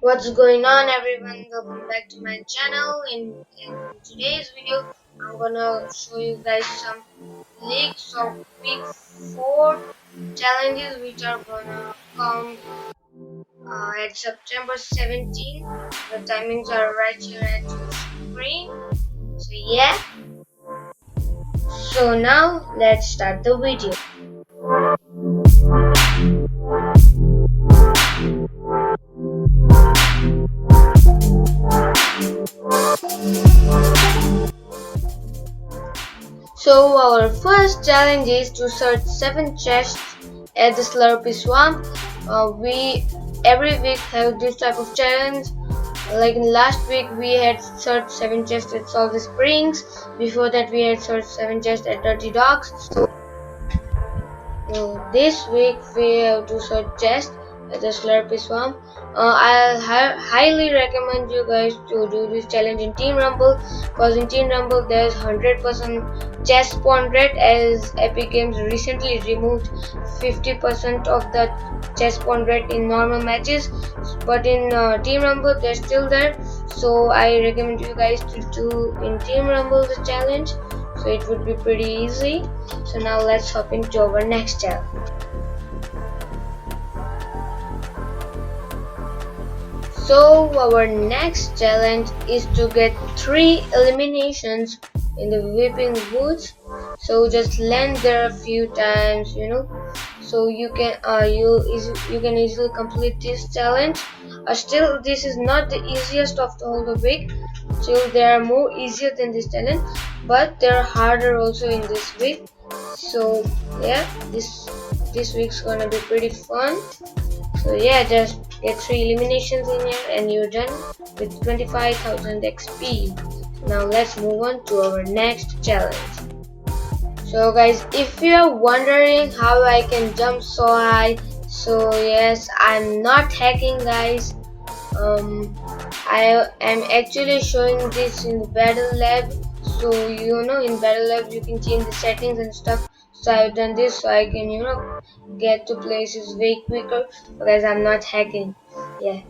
What's going on, everyone? Welcome back to my channel. In today's video, I'm gonna show you guys some leaks of week 4 challenges which are gonna come at September 17th. The timings are right here at your screen. So yeah, so now let's start the video. So our first challenge is to search 7 chests at the Slurpy Swamp. We every week have this type of challenge. Like in last week we had searched 7 chests at Salty Springs. Before that we had searched 7 chests at Dirty Docks. So this week we have to search chests at the Slurpy Swamp. I'll highly recommend you guys to do this challenge in Team Rumble, because in Team Rumble there's 100% chest spawn rate, as Epic Games recently removed 50% of the chest spawn rate in normal matches, but in Team Rumble they're still there. So I recommend you guys to do in Team Rumble the challenge, so it would be pretty easy. So now let's hop into our next challenge. So our next challenge is to get 3 eliminations in the Whipping Woods. So just land there a few times, so you can easily complete this challenge. Still, this is not the easiest of the whole week. Still, there are more easier than this challenge, but they are harder also in this week. So yeah, this week's gonna be pretty fun. So yeah, just get 3 eliminations in here and you're done with 25,000 XP. Now let's move on to our next challenge. So guys, if you're wondering how I can jump so high, so yes, I'm not hacking, guys. I am actually showing this in the Battle Lab. So in Battle Lab you can change the settings and stuff. So I've done this so I can get to places way quicker, because I'm not hacking. Yeah.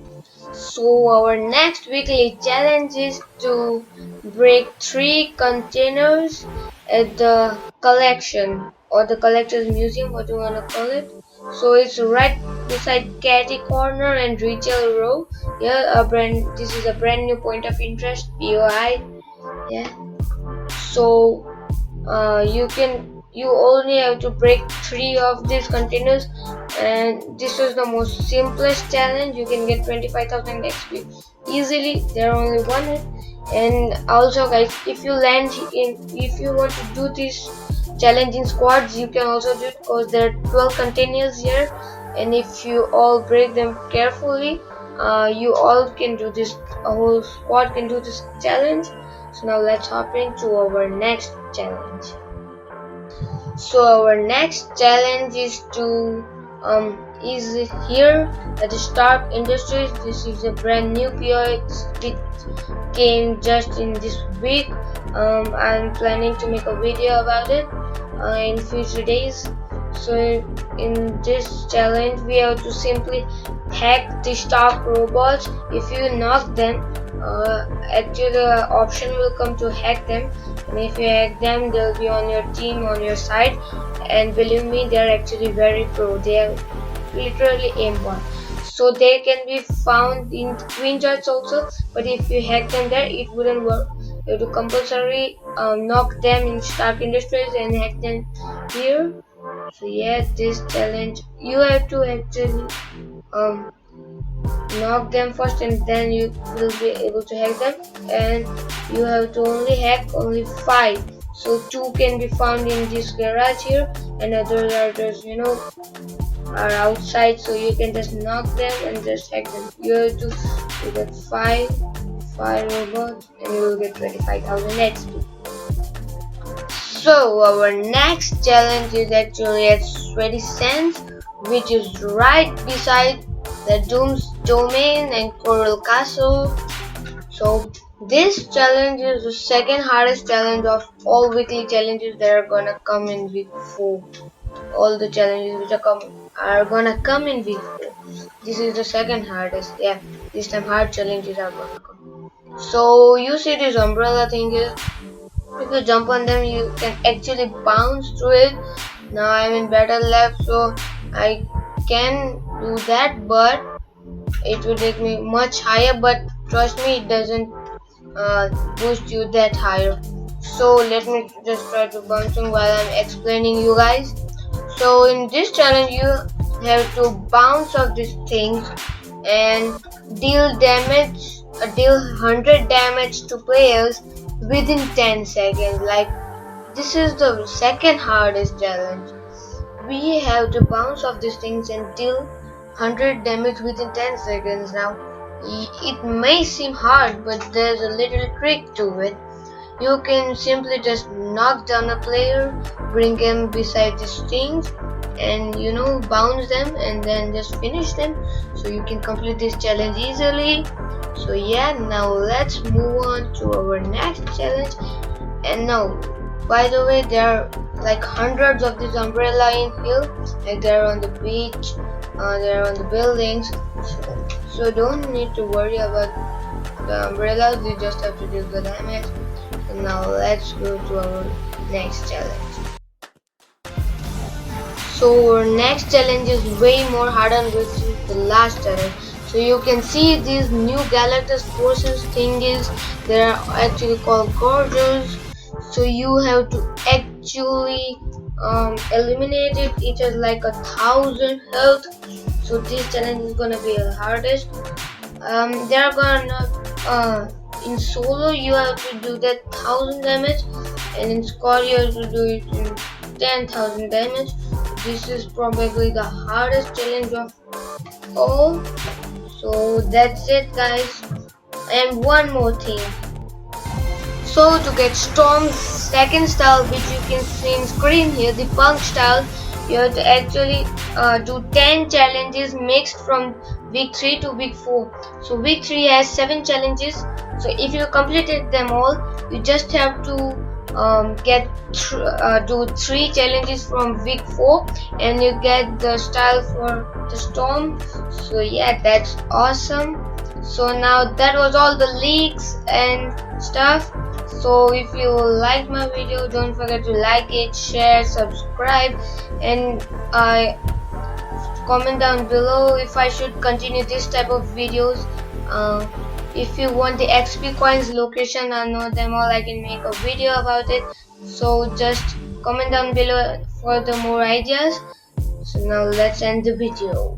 So our next weekly challenge is to break 3 containers at the collection or the collector's museum, what you wanna call it. So it's right beside Catty Corner and Retail Row. Yeah, this is a brand new point of interest, POI. Yeah. So you only have to break 3 of these containers, and this is the most simplest challenge. You can get 25,000 XP easily. There are only 1 and also guys, if you want to do this challenge in squads, you can also do it, because there are 12 containers here, and if you all break them carefully, you all can do this. A whole squad can do this challenge. So now let's hop into our next challenge. So our next challenge is here at the Stark Industries. This is a brand new PO. It came just in this week. I'm planning to make a video about it in future days. So in this challenge we have to simply hack the Stark robots. If you knock them, actually the option will come to hack them, and if you hack them, they'll be on your team, on your side, and believe me, they're actually very pro. They are literally aimbot, so they can be found in Queen Charts also, but if you hack them there, it wouldn't work. You have to compulsory knock them in Stark Industries and hack them here. So yeah, this challenge you have to actually knock them first, and then you will be able to hack them, and you have to only hack only 5. So 2 can be found in this garage here, and others are just are outside, so you can just knock them and just hack them. You have to get 5 robots and you will get 25,000 XP. So our next challenge is actually at Sweaty Sands, which is right beside the Doom's Domain and Coral Castle. So this challenge is the second hardest challenge of all weekly challenges that are gonna come in week 4. All the challenges which are gonna come in week 4. This is the second hardest. Yeah, this time hard challenges are gonna come. So you see this umbrella thing is, if you jump on them, you can actually bounce through it. Now I'm in battle lab, so I can do that, but it will take me much higher. But trust me, it doesn't boost you that higher. So let me just try to bouncing while I'm explaining you guys. So in this challenge, you have to bounce off these things and deal damage, deal 100 damage to players within 10 seconds. Like, this is the second hardest challenge. We have to bounce off these things and deal 100 damage within 10 seconds. Now, it may seem hard, but there's a little trick to it. You can simply just knock down a player, bring him beside these things, and bounce them and then just finish them. So you can complete this challenge easily. So yeah, now let's move on to our next challenge. And now, by the way, there are like hundreds of these umbrella in here. Like they're on the beach, they're on the buildings. So don't need to worry about the umbrellas. You just have to deal with damage. And now let's go to our next challenge. So our next challenge is way more harder, which is the last challenge. So you can see these new Galactus forces thingies. They are actually called gorges. So you have to actually eliminate it. It has like 1,000 health. So this challenge is gonna be the hardest. They're gonna in solo you have to do that 1,000 damage, and in squad you have to do it in 10,000 damage. This is probably the hardest challenge of all. So that's it, guys. And one more thing. So to get Storm's second style, which you can see in screen here, the punk style, you have to actually do 10 challenges mixed from week 3 to week 4. So week 3 has 7 challenges. So if you completed them all, you just have to do 3 challenges from week 4, and you get the style for the Storm. So yeah, that's awesome. So now that was all the leaks and stuff. So if you like my video, don't forget to like it, share, subscribe, and comment down below if I should continue this type of videos. If you want the XP coins location, I know them all, I can make a video about it. So just comment down below for the more ideas. So now let's end the video.